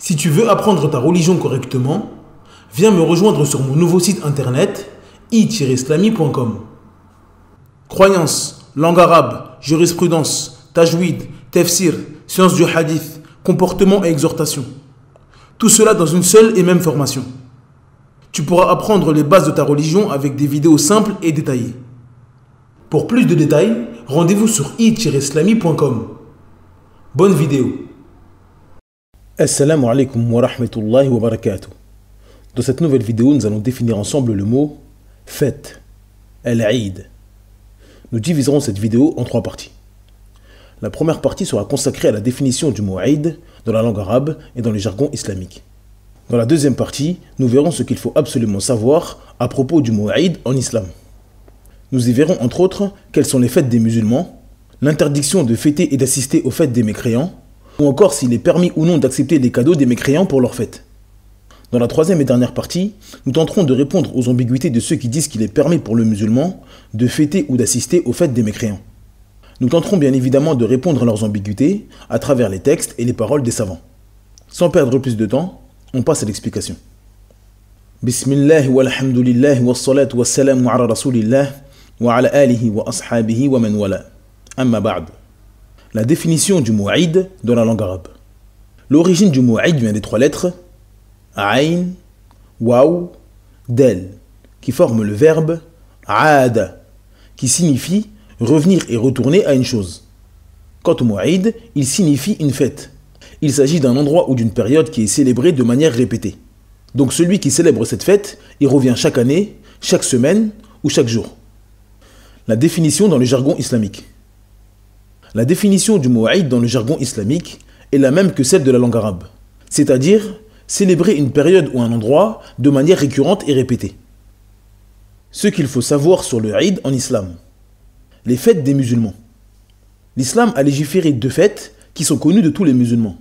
Si tu veux apprendre ta religion correctement, viens me rejoindre sur mon nouveau site internet i-islami.com. Croyances, langue arabe, jurisprudence, tajwid, tafsir, sciences du hadith, comportement et exhortation. Tout cela dans une seule et même formation. Tu pourras apprendre les bases de ta religion avec des vidéos simples et détaillées. Pour plus de détails, rendez-vous sur i-islami.com. Bonne vidéo. Assalamu alaikum wa rahmatullahi wa barakatuh. Dans cette nouvelle vidéo, nous allons définir ensemble le mot fête, al-Eid. Nous diviserons cette vidéo en 3 parties. La première partie sera consacrée à la définition du mot Eid dans la langue arabe et dans le jargon islamique. Dans la deuxième partie, nous verrons ce qu'il faut absolument savoir à propos du mot Eid en islam. Nous y verrons entre autres quelles sont les fêtes des musulmans, l'interdiction de fêter et d'assister aux fêtes des mécréants, ou encore s'il est permis ou non d'accepter les cadeaux des mécréants pour leurs fêtes. Dans la troisième et dernière partie, nous tenterons de répondre aux ambiguïtés de ceux qui disent qu'il est permis pour le musulman de fêter ou d'assister aux fêtes des mécréants. Nous tenterons bien évidemment de répondre à leurs ambiguïtés à travers les textes et les paroles des savants. Sans perdre plus de temps, on passe à l'explication. Bismillah walhamdulillah wassalatu wassalamu ala rasulillah wa ala alihi wa ashabihi wa man wala. Amma ba'd. La définition du mot Eid dans la langue arabe. L'origine du mot Eid vient des 3 lettres Ayn, Waw, Del, qui forment le verbe Aada, qui signifie revenir et retourner à une chose. Quant au mot Eid, il signifie une fête. Il s'agit d'un endroit ou d'une période qui est célébrée de manière répétée. Donc celui qui célèbre cette fête, il revient chaque année, chaque semaine ou chaque jour. La définition dans le jargon islamique. La définition du mot Eid dans le jargon islamique est la même que celle de la langue arabe, c'est-à-dire célébrer une période ou un endroit de manière récurrente et répétée. Ce qu'il faut savoir sur le Eid en islam. Les fêtes des musulmans. L'islam a légiféré 2 fêtes qui sont connues de tous les musulmans.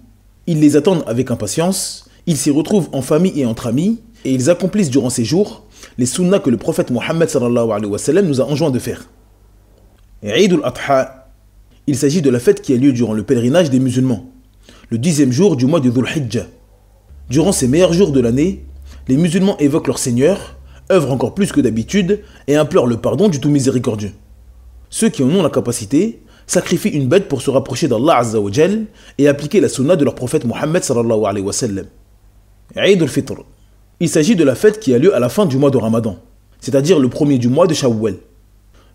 Ils les attendent avec impatience, ils s'y retrouvent en famille et entre amis, et ils accomplissent durant ces jours les sunnas que le prophète Mohammed sallallahu alayhi wa sallam nous a enjoint de faire. Eid al-Adha. Il s'agit de la fête qui a lieu durant le pèlerinage des musulmans, le 10e jour du mois de Dhul Hijjah. Durant ces meilleurs jours de l'année, les musulmans évoquent leur Seigneur, œuvrent encore plus que d'habitude et implorent le pardon du tout miséricordieux. Ceux qui en ont la capacité sacrifient une bête pour se rapprocher d'Allah Azza wa Jal et appliquer la sunna de leur prophète Mohammed sallallahu alayhi wa sallam. Eid al-Fitr. Il s'agit de la fête qui a lieu à la fin du mois de Ramadan, c'est-à-dire le 1er du mois de Shawwal.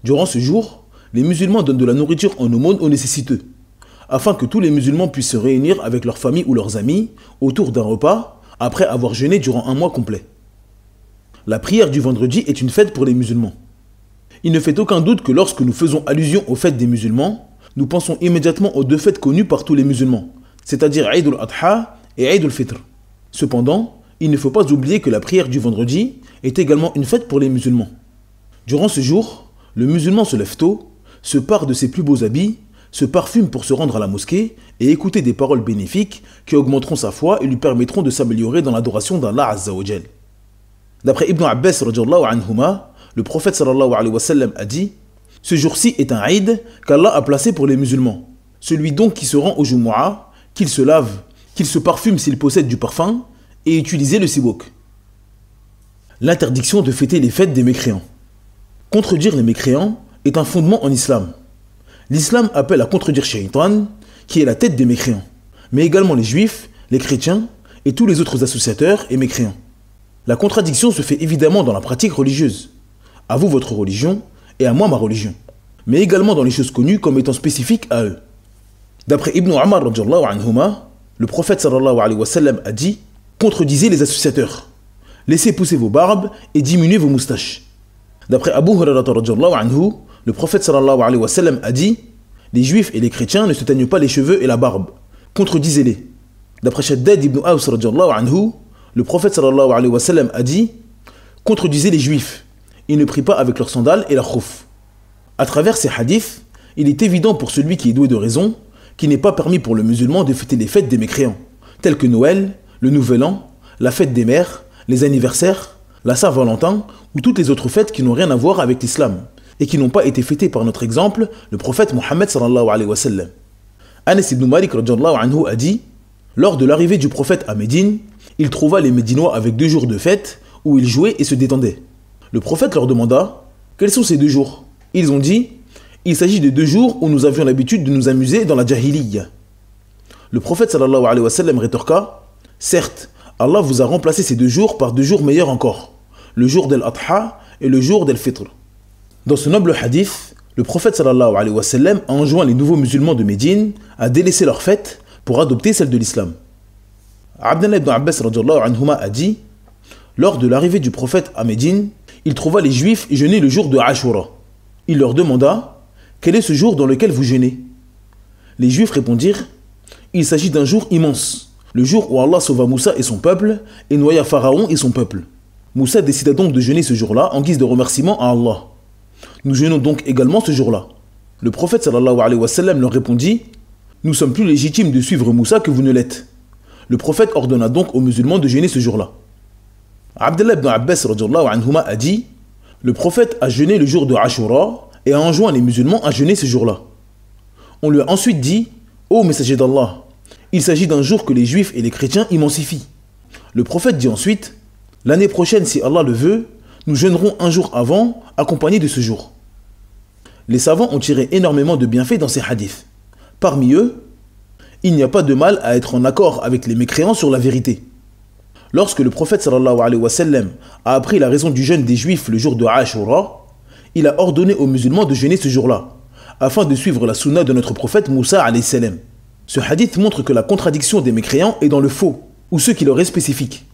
Durant ce jour, les musulmans donnent de la nourriture en aumône aux nécessiteux, afin que tous les musulmans puissent se réunir avec leur famille ou leurs amis autour d'un repas après avoir jeûné durant un mois complet. La prière du vendredi est une fête pour les musulmans. Il ne fait aucun doute que lorsque nous faisons allusion aux fêtes des musulmans, nous pensons immédiatement aux 2 fêtes connues par tous les musulmans, c'est-à-dire Eid al-Adha et Eid al-Fitr. Cependant, il ne faut pas oublier que la prière du vendredi est également une fête pour les musulmans. Durant ce jour, le musulman se lève tôt, se pare de ses plus beaux habits, se parfume pour se rendre à la mosquée et écouter des paroles bénéfiques qui augmenteront sa foi et lui permettront de s'améliorer dans l'adoration d'Allah Azza wa Jal. D'après Ibn Abbas radiyallahu anhuma, le prophète sallallahu alayhi wa sallam a dit « Ce jour-ci est un Eid qu'Allah a placé pour les musulmans. Celui donc qui se rend au Jumu'ah, qu'il se lave, qu'il se parfume s'il possède du parfum et utiliser le siwak. » L'interdiction de fêter les fêtes des mécréants. Contredire les mécréants est un fondement en islam. L'islam appelle à contredire Shaitan, qui est la tête des mécréants, mais également les juifs, les chrétiens et tous les autres associateurs et mécréants. La contradiction se fait évidemment dans la pratique religieuse. À vous votre religion et à moi ma religion, mais également dans les choses connues comme étant spécifiques à eux. D'après Ibn Umar radiyallahu anhuma, le prophète sallallahu alayhi wa sallam a dit « Contredisez les associateurs, laissez pousser vos barbes et diminuez vos moustaches. » D'après Abu Hurairah radiyallahu anhu, le prophète sallallahu alayhi wa sallam a dit « Les juifs et les chrétiens ne se teignent pas les cheveux et la barbe. Contredisez-les. » D'après Shaddad ibn Aws radiyallahu anhu, le prophète sallallahu alayhi wa sallam a dit « Contredisez les juifs. Ils ne prient pas avec leurs sandales et leurs khouf. » À travers ces hadiths, il est évident pour celui qui est doué de raison qu'il n'est pas permis pour le musulman de fêter les fêtes des mécréants, telles que Noël, le Nouvel An, la fête des mères, les anniversaires, la Saint-Valentin ou toutes les autres fêtes qui n'ont rien à voir avec l'islam et qui n'ont pas été fêtées par notre exemple, le prophète Mohammed sallallahu alayhi wa sallam. Anas ibn Malik radiyallahu anhu a dit Lors de l'arrivée du prophète à Médine, il trouva les Médinois avec 2 jours de fête où ils jouaient et se détendaient. Le prophète leur demanda « Quels sont ces 2 jours ?» Ils ont dit « Il s'agit de 2 jours où nous avions l'habitude de nous amuser dans la jahiliya. » Le prophète sallallahu alayhi wa sallam rétorqua « Certes, Allah vous a remplacé ces 2 jours par 2 jours meilleurs encore, le jour d'Al-Adha et le jour d'Al-Fitr. » Dans ce noble hadith, le prophète sallallahu alayhi wa sallam a enjoint les nouveaux musulmans de Médine à délaisser leur fête pour adopter celle de l'islam. Abdallah ibn Abbas radiyallahu anhuma a dit « Lors de l'arrivée du prophète à Médine, il trouva les juifs jeûner le jour de Ashura. Il leur demanda « Quel est ce jour dans lequel vous jeûnez ?» Les juifs répondirent « Il s'agit d'un jour immense, le jour où Allah sauva Moussa et son peuple et noya Pharaon et son peuple. Moussa décida donc de jeûner ce jour-là en guise de remerciement à Allah. Nous jeûnons donc également ce jour-là. » Le prophète sallallahu alayhi wa sallam leur répondit « Nous sommes plus légitimes de suivre Moussa que vous ne l'êtes. » Le prophète ordonna donc aux musulmans de jeûner ce jour-là. Abdallah ibn Abbas radiyallahu anhuma a dit « Le prophète a jeûné le jour de Ashura et a enjoint les musulmans à jeûner ce jour-là. On lui a ensuite dit « Ô messager d'Allah, il s'agit d'un jour que les juifs et les chrétiens immensifient. » Le prophète dit ensuite « L'année prochaine, si Allah le veut, nous jeûnerons un jour avant, accompagnés de ce jour. » Les savants ont tiré énormément de bienfaits dans ces hadiths. Parmi eux, il n'y a pas de mal à être en accord avec les mécréants sur la vérité. Lorsque le prophète sallallahu alayhi wa sallam a appris la raison du jeûne des juifs le jour de Ashura, il a ordonné aux musulmans de jeûner ce jour-là, afin de suivre la sunna de notre prophète Moussa alayhi salam. Ce hadith montre que la contradiction des mécréants est dans le faux, ou ce qui leur est spécifique.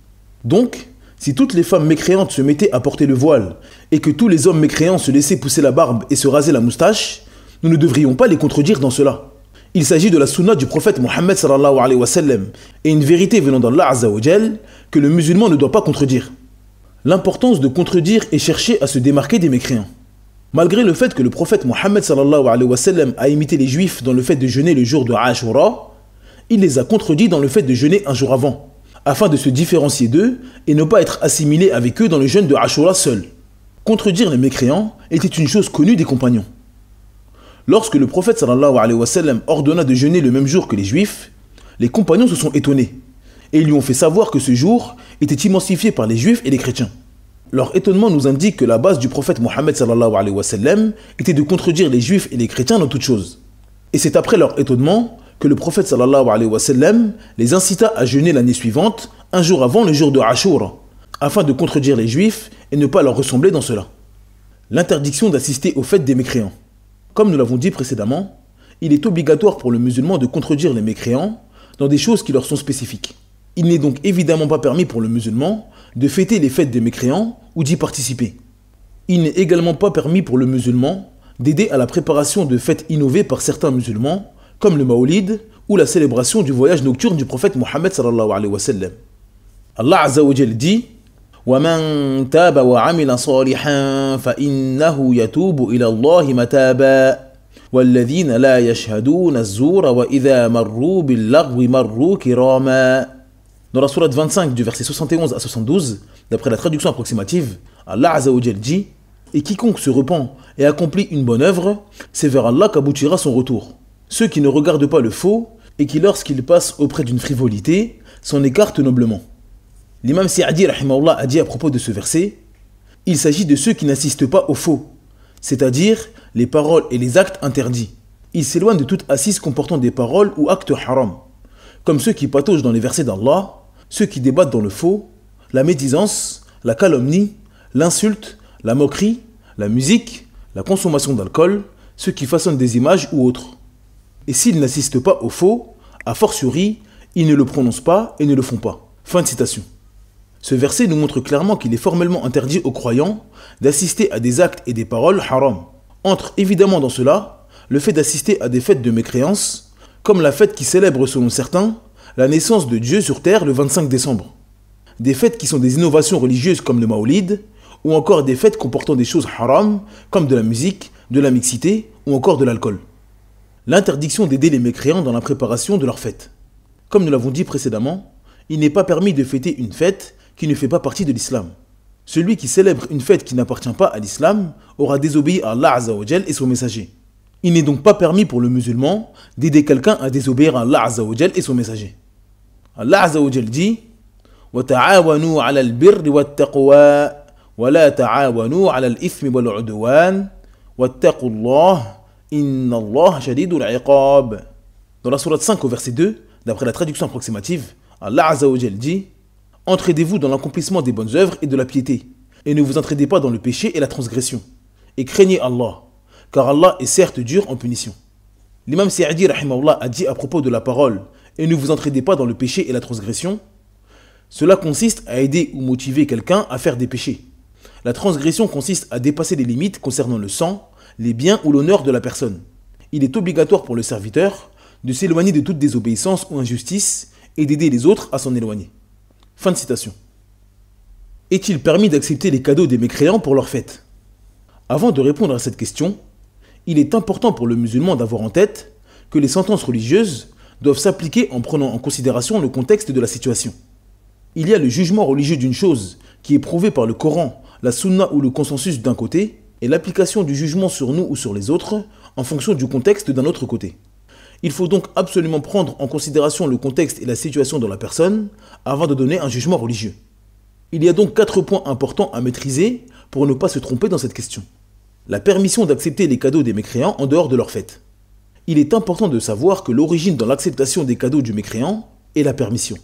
Donc, si toutes les femmes mécréantes se mettaient à porter le voile, et que tous les hommes mécréants se laissaient pousser la barbe et se raser la moustache, nous ne devrions pas les contredire dans cela. Il s'agit de la sunna du prophète Mohammed sallallahu alayhi wa sallam et une vérité venant d'Allah azza wa jal que le musulman ne doit pas contredire. L'importance de contredire est chercher à se démarquer des mécréants. Malgré le fait que le prophète Mohammed sallallahu alayhi wa sallam a imité les juifs dans le fait de jeûner le jour de Ashura, il les a contredits dans le fait de jeûner un jour avant, afin de se différencier d'eux et ne pas être assimilé avec eux dans le jeûne de Ashura seul. Contredire les mécréants était une chose connue des compagnons. Lorsque le prophète sallallahu alayhi wa sallam ordonna de jeûner le même jour que les juifs, les compagnons se sont étonnés et ils lui ont fait savoir que ce jour était immensifié par les juifs et les chrétiens. Leur étonnement nous indique que la base du prophète Mohammed sallallahu alayhi wa sallam était de contredire les juifs et les chrétiens dans toutes choses. Et c'est après leur étonnement que le prophète sallallahu alayhi wa sallam les incita à jeûner l'année suivante, un jour avant le jour de Ashura, afin de contredire les juifs et ne pas leur ressembler dans cela. L'interdiction d'assister aux fêtes des mécréants. Comme nous l'avons dit précédemment, il est obligatoire pour le musulman de contredire les mécréants dans des choses qui leur sont spécifiques. Il n'est donc évidemment pas permis pour le musulman de fêter les fêtes des mécréants ou d'y participer. Il n'est également pas permis pour le musulman d'aider à la préparation de fêtes innovées par certains musulmans, comme le Maoulid ou la célébration du voyage nocturne du prophète Mohammed sallallahu alayhi wa sallam. Allah azza wa jal dit وَمَنْ تَابَ وَعَمِلَ صَالِحًا فَإِنَّهُ يَتُوبُ إِلَى اللَّهِ مَتَابًا وَالَّذِينَ لَا يَشْهَدُونَ الزُّورَ وَإِذَا مَرُّوا بِاللَّغْوِ مَرُّوا كِرَامًا. Dans la sourate 25 du verset 71 à 72, d'après la traduction approximative, Allah azza wa jal dit « Et quiconque se repent et accomplit une bonne œuvre, c'est vers Allah qu'aboutira son retour. Ceux qui ne regardent pas le faux et qui, lorsqu'ils passent auprès d'une frivolité, s'en écartent noblement. » L'imam Sa'di rahimahullah a dit à propos de ce verset « Il s'agit de ceux qui n'assistent pas au faux, c'est-à-dire les paroles et les actes interdits. Ils s'éloignent de toute assise comportant des paroles ou actes haram, comme ceux qui pataugent dans les versets d'Allah, ceux qui débattent dans le faux, la médisance, la calomnie, l'insulte, la moquerie, la musique, la consommation d'alcool, ceux qui façonnent des images ou autres. Et s'ils n'assistent pas au faux, a fortiori, ils ne le prononcent pas et ne le font pas. » Fin de citation. Ce verset nous montre clairement qu'il est formellement interdit aux croyants d'assister à des actes et des paroles haram. Entre évidemment dans cela le fait d'assister à des fêtes de mécréance, comme la fête qui célèbre selon certains la naissance de Dieu sur terre le 25 décembre. Des fêtes qui sont des innovations religieuses comme le Maoulid, ou encore des fêtes comportant des choses haram comme de la musique, de la mixité ou encore de l'alcool. L'interdiction d'aider les mécréants dans la préparation de leurs fêtes. Comme nous l'avons dit précédemment, il n'est pas permis de fêter une fête qui ne fait pas partie de l'islam. Celui qui célèbre une fête qui n'appartient pas à l'islam aura désobéi à Allah azza wa jal et son messager. Il n'est donc pas permis pour le musulman d'aider quelqu'un à désobéir à Allah azza wa jal et son messager. Allah Azza wa Jal dit وَتَعَاوَنُوا عَلَى الْبِرِّ وَالتَّقْوَى وَلَا تَعَاوَنُوا عَلَى الْإِثْمِ وَالْعُدْوَانِ وَاتَّقُوا اللَّهَ إِنَّ اللَّهَ شَدِيدُ الْعِقَابِ. Dans la sourate 5 au verset 2, d'après la traduction approximative, Allah Azza wa Jal dit entraidez-vous dans l'accomplissement des bonnes œuvres et de la piété, et ne vous entraidez pas dans le péché et la transgression, et craignez Allah, car Allah est certes dur en punition. L'imam Sa'di rahimahullah a dit à propos de la parole et ne vous entraidez pas dans le péché et la transgression, cela consiste à aider ou motiver quelqu'un à faire des péchés. La transgression consiste à dépasser les limites concernant le sang, les biens ou l'honneur de la personne. Il est obligatoire pour le serviteur de s'éloigner de toute désobéissance ou injustice et d'aider les autres à s'en éloigner. Fin de citation. Est-il permis d'accepter les cadeaux des mécréants pour leur fête? Avant de répondre à cette question, il est important pour le musulman d'avoir en tête que les sentences religieuses doivent s'appliquer en prenant en considération le contexte de la situation. Il y a le jugement religieux d'une chose qui est prouvé par le Coran, la Sunna ou le consensus d'un côté, et l'application du jugement sur nous ou sur les autres en fonction du contexte d'un autre côté. Il faut donc absolument prendre en considération le contexte et la situation de la personne avant de donner un jugement religieux. Il y a donc 4 points importants à maîtriser pour ne pas se tromper dans cette question. La permission d'accepter les cadeaux des mécréants en dehors de leur fête. Il est important de savoir que l'origine dans l'acceptation des cadeaux du mécréant est la permission.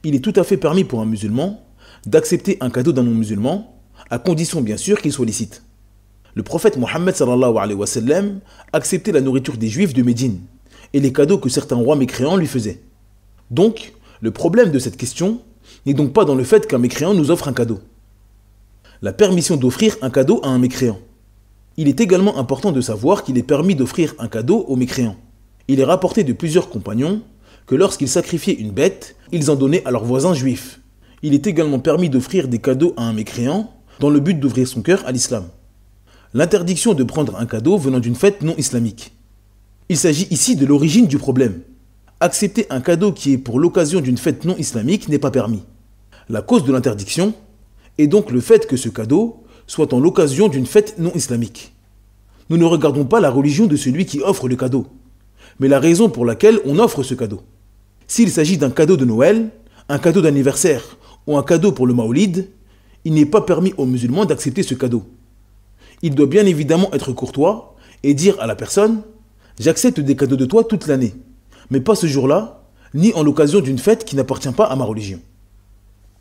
Il est tout à fait permis pour un musulman d'accepter un cadeau d'un non-musulman, à condition bien sûr qu'il soit licite. Le prophète Mohammed sallallahu alayhi wa sallam acceptait la nourriture des juifs de Médine et les cadeaux que certains rois mécréants lui faisaient. Donc, le problème de cette question n'est donc pas dans le fait qu'un mécréant nous offre un cadeau. La permission d'offrir un cadeau à un mécréant. Il est également important de savoir qu'il est permis d'offrir un cadeau aux mécréants. Il est rapporté de plusieurs compagnons que lorsqu'ils sacrifiaient une bête, ils en donnaient à leurs voisins juifs. Il est également permis d'offrir des cadeaux à un mécréant dans le but d'ouvrir son cœur à l'islam. L'interdiction de prendre un cadeau venant d'une fête non islamique. Il s'agit ici de l'origine du problème. Accepter un cadeau qui est pour l'occasion d'une fête non islamique n'est pas permis. La cause de l'interdiction est donc le fait que ce cadeau soit en l'occasion d'une fête non islamique. Nous ne regardons pas la religion de celui qui offre le cadeau, mais la raison pour laquelle on offre ce cadeau. S'il s'agit d'un cadeau de Noël, un cadeau d'anniversaire ou un cadeau pour le Maoulid, il n'est pas permis aux musulmans d'accepter ce cadeau. Il doit bien évidemment être courtois et dire à la personne « J'accepte des cadeaux de toi toute l'année, mais pas ce jour-là, ni en l'occasion d'une fête qui n'appartient pas à ma religion. »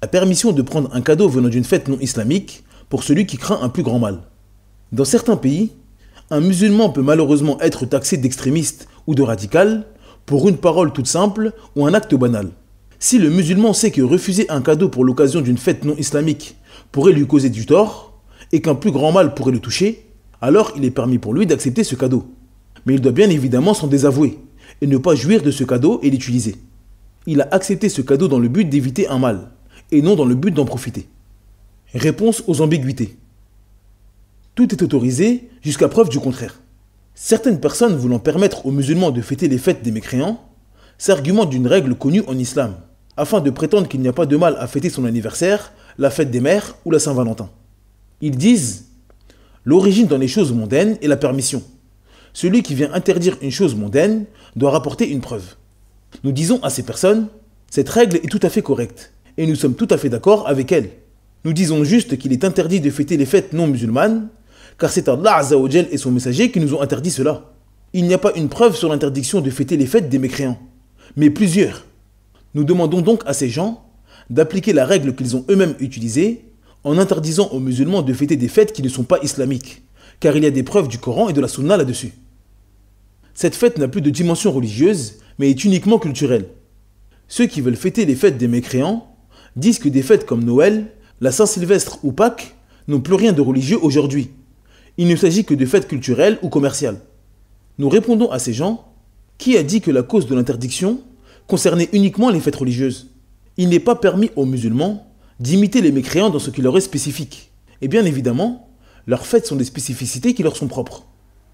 La permission de prendre un cadeau venant d'une fête non islamique pour celui qui craint un plus grand mal. Dans certains pays, un musulman peut malheureusement être taxé d'extrémiste ou de radical pour une parole toute simple ou un acte banal. Si le musulman sait que refuser un cadeau pour l'occasion d'une fête non islamique pourrait lui causer du tort et qu'un plus grand mal pourrait le toucher, alors il est permis pour lui d'accepter ce cadeau. Mais il doit bien évidemment s'en désavouer et ne pas jouir de ce cadeau et l'utiliser. Il a accepté ce cadeau dans le but d'éviter un mal et non dans le but d'en profiter. Réponse aux ambiguïtés. Tout est autorisé jusqu'à preuve du contraire. Certaines personnes voulant permettre aux musulmans de fêter les fêtes des mécréants s'argumentent d'une règle connue en islam, afin de prétendre qu'il n'y a pas de mal à fêter son anniversaire, la fête des mères ou la Saint-Valentin. Ils disent « L'origine dans les choses mondaines est la permission. Celui qui vient interdire une chose mondaine doit rapporter une preuve. » Nous disons à ces personnes « Cette règle est tout à fait correcte, et nous sommes tout à fait d'accord avec elle. Nous disons juste qu'il est interdit de fêter les fêtes non musulmanes, car c'est Allah Azza wa Jal et son messager qui nous ont interdit cela. Il n'y a pas une preuve sur l'interdiction de fêter les fêtes des mécréants, mais plusieurs. Nous demandons donc à ces gens d'appliquer la règle qu'ils ont eux-mêmes utilisée en interdisant aux musulmans de fêter des fêtes qui ne sont pas islamiques, car il y a des preuves du Coran et de la Sunna là-dessus. Cette fête n'a plus de dimension religieuse, mais est uniquement culturelle. Ceux qui veulent fêter les fêtes des mécréants disent que des fêtes comme Noël, la Saint-Sylvestre ou Pâques n'ont plus rien de religieux aujourd'hui. Il ne s'agit que de fêtes culturelles ou commerciales. Nous répondons à ces gens, qui a dit que la cause de l'interdiction concernait uniquement les fêtes religieuses? Il n'est pas permis aux musulmans d'imiter les mécréants dans ce qui leur est spécifique. Et bien évidemment, leurs fêtes sont des spécificités qui leur sont propres.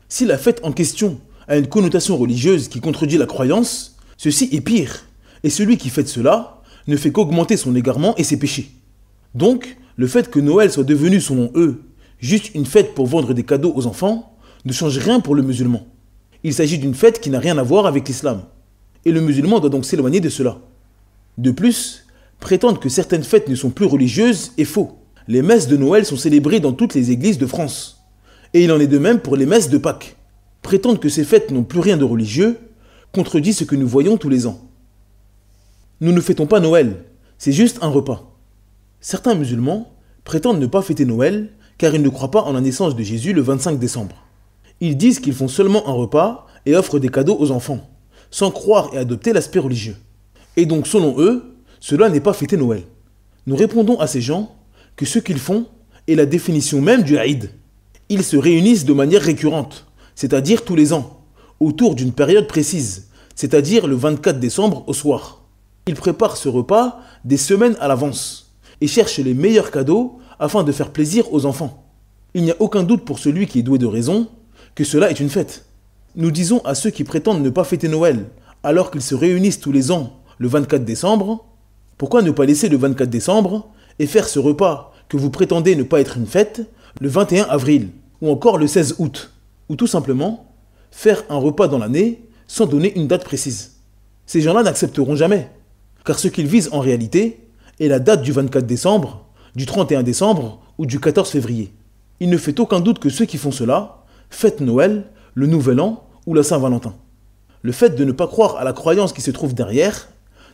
Si la fête en question a une connotation religieuse qui contredit la croyance, ceci est pire, et celui qui fête cela ne fait qu'augmenter son égarement et ses péchés. Donc, le fait que Noël soit devenu, selon eux, juste une fête pour vendre des cadeaux aux enfants, ne change rien pour le musulman. Il s'agit d'une fête qui n'a rien à voir avec l'islam, et le musulman doit donc s'éloigner de cela. De plus, prétendre que certaines fêtes ne sont plus religieuses est faux. Les messes de Noël sont célébrées dans toutes les églises de France. Et il en est de même pour les messes de Pâques. Prétendre que ces fêtes n'ont plus rien de religieux contredit ce que nous voyons tous les ans. Nous ne fêtons pas Noël, c'est juste un repas. Certains musulmans prétendent ne pas fêter Noël car ils ne croient pas en la naissance de Jésus le 25 décembre. Ils disent qu'ils font seulement un repas et offrent des cadeaux aux enfants, sans croire et adopter l'aspect religieux. Et donc selon eux, cela n'est pas fêter Noël. Nous répondons à ces gens que ce qu'ils font est la définition même du Eid. Ils se réunissent de manière récurrente, c'est-à-dire tous les ans, autour d'une période précise, c'est-à-dire le 24 décembre au soir. Ils préparent ce repas des semaines à l'avance et cherchent les meilleurs cadeaux afin de faire plaisir aux enfants. Il n'y a aucun doute pour celui qui est doué de raison que cela est une fête. Nous disons à ceux qui prétendent ne pas fêter Noël alors qu'ils se réunissent tous les ans le 24 décembre, pourquoi ne pas laisser le 24 décembre et faire ce repas que vous prétendez ne pas être une fête le 21 avril ou encore le 16 août, ou tout simplement faire un repas dans l'année sans donner une date précise. Ces gens-là n'accepteront jamais, car ce qu'ils visent en réalité est la date du 24 décembre, du 31 décembre ou du 14 février. Il ne fait aucun doute que ceux qui font cela fêtent Noël, le Nouvel An ou la Saint-Valentin. Le fait de ne pas croire à la croyance qui se trouve derrière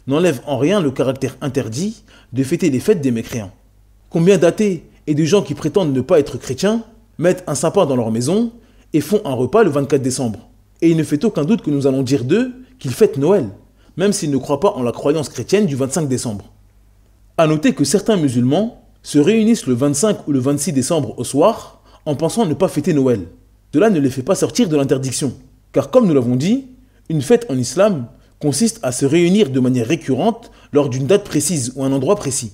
n'enlève en rien le caractère interdit de fêter les fêtes des mécréants. Combien d'athées et de gens qui prétendent ne pas être chrétiens mettent un sapin dans leur maison et font un repas le 24 décembre. Et il ne fait aucun doute que nous allons dire d'eux qu'ils fêtent Noël, même s'ils ne croient pas en la croyance chrétienne du 25 décembre. A noter que certains musulmans se réunissent le 25 ou le 26 décembre au soir en pensant ne pas fêter Noël. Cela ne les fait pas sortir de l'interdiction, car comme nous l'avons dit, une fête en islam consiste à se réunir de manière récurrente lors d'une date précise ou un endroit précis.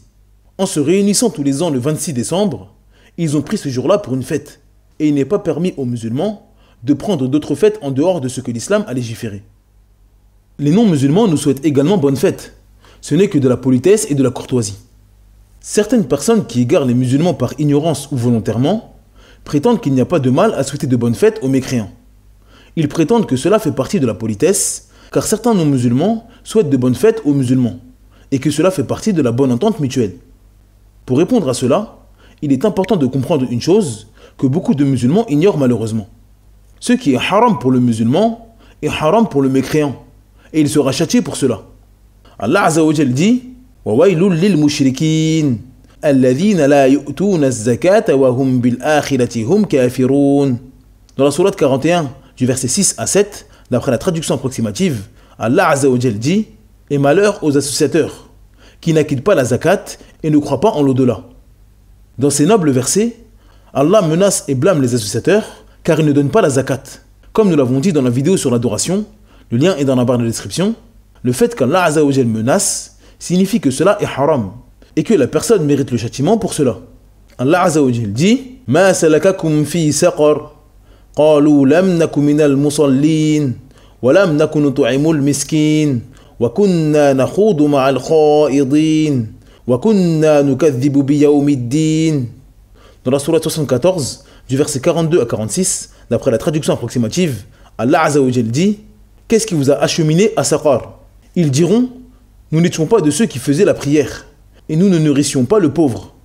En se réunissant tous les ans le 26 décembre, ils ont pris ce jour-là pour une fête, et il n'est pas permis aux musulmans de prendre d'autres fêtes en dehors de ce que l'islam a légiféré. Les non-musulmans nous souhaitent également bonne fête. Ce n'est que de la politesse et de la courtoisie. Certaines personnes qui égarent les musulmans par ignorance ou volontairement prétendent qu'il n'y a pas de mal à souhaiter de bonnes fêtes aux mécréants. Ils prétendent que cela fait partie de la politesse, car certains non-musulmans souhaitent de bonnes fêtes aux musulmans, et que cela fait partie de la bonne entente mutuelle. Pour répondre à cela, il est important de comprendre une chose que beaucoup de musulmans ignorent malheureusement. Ce qui est haram pour le musulman est haram pour le mécréant, et il sera châtié pour cela. Allah Azza wa Jal dit وَوَيْلٌ لِلْمُشْرِكِينَ الَّذِينَ لَا يُؤْتُونَ الزَّكَاةَ وَهُمْ بِالْآخِرَةِ هُمْ كَافِرُونَ. Dans la sourate 41, du verset 6 à 7, d'après la traduction approximative, Allah Azza wa Jal dit « Et malheur aux associateurs, qui n'acquittent pas la zakat et ne croient pas en l'au-delà. » Dans ces nobles versets, Allah menace et blâme les associateurs car ils ne donnent pas la zakat. Comme nous l'avons dit dans la vidéo sur l'adoration, le lien est dans la barre de description, le fait qu'Allah Azza wa Jal menace signifie que cela est haram et que la personne mérite le châtiment pour cela. Allah Azza wa Jal dit « Ma salakakum fi saqar, qalu lam naku minal musallin, wa lam naku nut'imul miskin, wa kunna nakhudu ma'al khaidin, wa kunna nukadhibu biyawmiddin. » Dans la sourate 74, du verset 42 à 46, d'après la traduction approximative, Allah Azza wa Jal dit « Qu'est-ce qui vous a acheminé à Saqar ?» Ils diront « Nous n'étions pas de ceux qui faisaient la prière, et nous ne nourrissions pas le pauvre,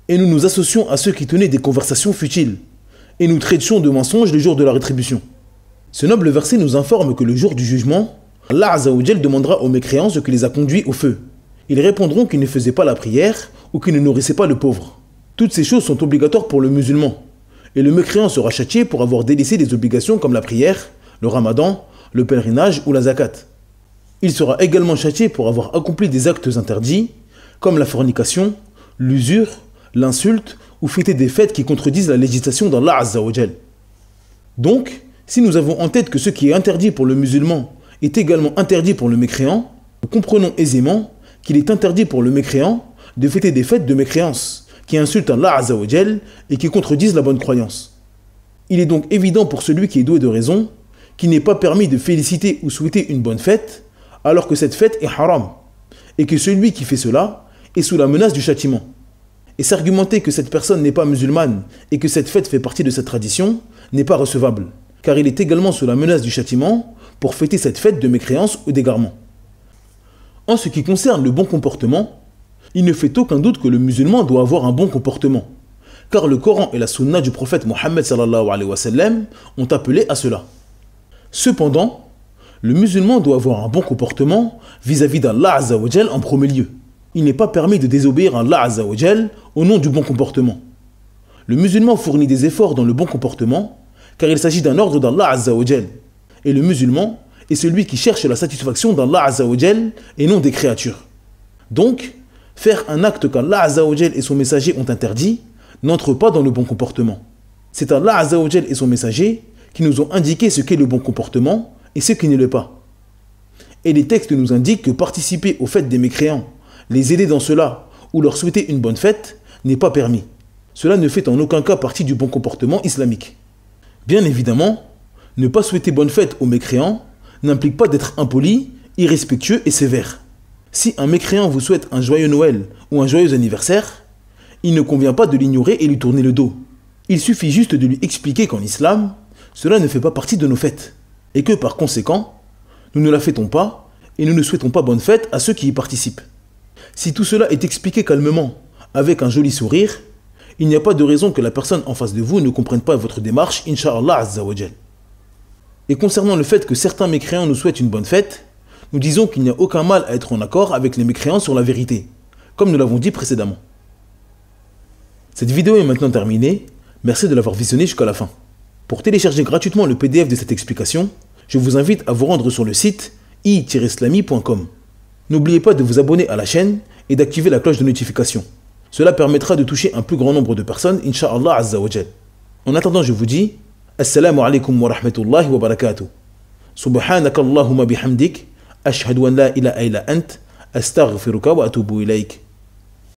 et nous nous associons à ceux qui tenaient des conversations futiles, et nous traitions de mensonges le jour de la rétribution. » Ce noble verset nous informe que le jour du jugement, Allah Azza wa Jal demandera aux mécréants ce qui les a conduits au feu. Ils répondront qu'ils ne faisaient pas la prière ou qu'ils ne nourrissaient pas le pauvre. Toutes ces choses sont obligatoires pour le musulman, et le mécréant sera châtié pour avoir délaissé des obligations comme la prière, le ramadan, le pèlerinage ou la zakat. Il sera également châtié pour avoir accompli des actes interdits, comme la fornication, l'usure, l'insulte ou fêter des fêtes qui contredisent la législation d'Allah Azza wa Jal. Donc, si nous avons en tête que ce qui est interdit pour le musulman est également interdit pour le mécréant, nous comprenons aisément qu'il est interdit pour le mécréant de fêter des fêtes de mécréance qui insultent Allah Azza wa Jal et qui contredisent la bonne croyance. Il est donc évident pour celui qui est doué de raison qu'il n'est pas permis de féliciter ou souhaiter une bonne fête alors que cette fête est haram et que celui qui fait cela est sous la menace du châtiment. Et s'argumenter que cette personne n'est pas musulmane et que cette fête fait partie de cette tradition n'est pas recevable, car il est également sous la menace du châtiment pour fêter cette fête de mécréance ou d'égarement. En ce qui concerne le bon comportement, il ne fait aucun doute que le musulman doit avoir un bon comportement, car le Coran et la Sunna du prophète Mohammed sallallahu alayhi wa sallam ont appelé à cela. Cependant, le musulman doit avoir un bon comportement vis-à-vis d'Allah Azza wa Jal en premier lieu. Il n'est pas permis de désobéir à Allah Azza wa Jal au nom du bon comportement. Le musulman fournit des efforts dans le bon comportement, car il s'agit d'un ordre d'Allah Azza wa Jal. Et le musulman est celui qui cherche la satisfaction d'Allah Azza wa Jal et non des créatures. Donc, faire un acte qu'Allah Azza wa Jal et son messager ont interdit n'entre pas dans le bon comportement. C'est Allah Azza wa Jal et son messager qui nous ont indiqué ce qu'est le bon comportement et ce qui ne l'est pas. Et les textes nous indiquent que participer aux fêtes des mécréants, les aider dans cela ou leur souhaiter une bonne fête n'est pas permis. Cela ne fait en aucun cas partie du bon comportement islamique. Bien évidemment, ne pas souhaiter bonne fête aux mécréants n'implique pas d'être impoli, irrespectueux et sévère. Si un mécréant vous souhaite un joyeux Noël ou un joyeux anniversaire, il ne convient pas de l'ignorer et lui tourner le dos. Il suffit juste de lui expliquer qu'en islam, cela ne fait pas partie de nos fêtes, et que par conséquent, nous ne la fêtons pas et nous ne souhaitons pas bonne fête à ceux qui y participent. Si tout cela est expliqué calmement, avec un joli sourire, il n'y a pas de raison que la personne en face de vous ne comprenne pas votre démarche, Inch'Allah Azza wa Jal. Et concernant le fait que certains mécréants nous souhaitent une bonne fête, nous disons qu'il n'y a aucun mal à être en accord avec les mécréants sur la vérité, comme nous l'avons dit précédemment. Cette vidéo est maintenant terminée, merci de l'avoir visionnée jusqu'à la fin. Pour télécharger gratuitement le PDF de cette explication, je vous invite à vous rendre sur le site i-islami.com. N'oubliez pas de vous abonner à la chaîne et d'activer la cloche de notification. Cela permettra de toucher un plus grand nombre de personnes, Inch'Allah Azza wa Jal. En attendant, je vous dis Assalamu alaikum wa rahmatullahi wa barakatuh. Subhanaka Allahumma bihamdik, ashhadu an la ilaha illa ant, astaghfiruka wa atubu ilayk.